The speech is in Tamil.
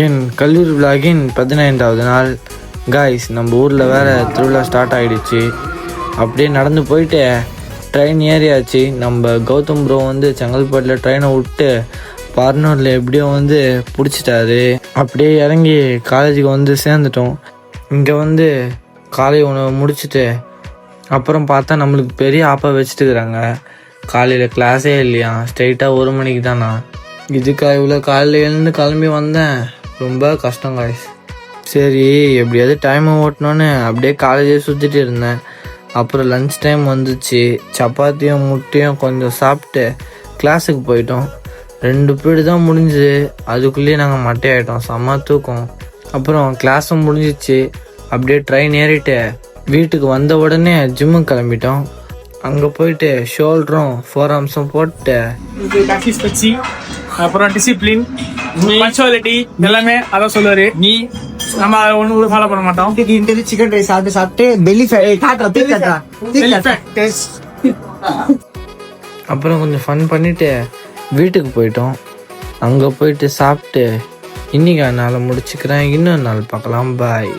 என் கல்லூரி விழாவின் 15வது நாள். காய்ஸ், நம்ம ஊரில் வேறு திருவிழா ஸ்டார்ட் ஆகிடுச்சு. அப்படியே நடந்து போயிட்டு ட்ரெயின் ஏறியாச்சு. நம்ம கௌதம் ப்ரோ வந்து செங்கல்பட்டில் ட்ரெயினை விட்டு பார்னூரில் எப்படியோ வந்து பிடிச்சிட்டாரு. அப்படியே இறங்கி காலேஜுக்கு வந்து சேர்ந்துட்டோம். இங்கே வந்து காலை உணவு முடிச்சுட்டு அப்புறம் பார்த்தா நம்மளுக்கு பெரிய ஆப்பா வச்சுட்டுக்கிறாங்க. காலையில் கிளாஸே இல்லையா, ஸ்ட்ரெயிட்டாக 1 மணிக்கு தானா. இதுக்காக இவ்வளோ காலையில் எழுந்து கிளம்பி வந்தேன். ரொம்ப கஷ்டம் காய்ஸ். சரி, எப்படியாவது டைமை ஓட்டணுன்னு அப்படியே காலேஜே சுற்றிட்டு இருந்தேன். அப்புறம் லன்ச் டைம் வந்துச்சு. சப்பாத்தியும் முட்டையும் கொஞ்சம் சாப்பிட்டு கிளாஸுக்கு போயிட்டோம். 2 பீரியடு தான் முடிஞ்சுது. அதுக்குள்ளேயே நாங்கள் மட்டையாயிட்டோம். செம்ம தூக்கம். அப்புறம் கிளாஸும் முடிஞ்சிச்சு. அப்படியே ட்ரெயின் ஏறிட்டு வீட்டுக்கு வந்த உடனே ஜிம்முக்கு கிளம்பிட்டோம். அங்கே போயிட்டு ஷோல்டரும் 4 ஆர்ம்ஸும் போட்டு அப்புறம் டிசிப்ளின், பங்க்சுவாலிட்டி எல்லாமே அதான் சொல்லுவாரு. நம்ம ஒண்ணு கூட ஃபாலோ பண்ண மாட்டோம். சிக்கன் ரைஸ் சாப்பிட்டு பெல்லி அப்புறம் கொஞ்சம் ஃபன் பண்ணிட்டு வீட்டுக்கு போயிட்டோம். அங்கே போயிட்டு சாப்பிட்டு இன்னைக்கு நாளை முடிச்சுக்கிறேன். இன்னொரு நாள் பார்க்கலாம். பாய்.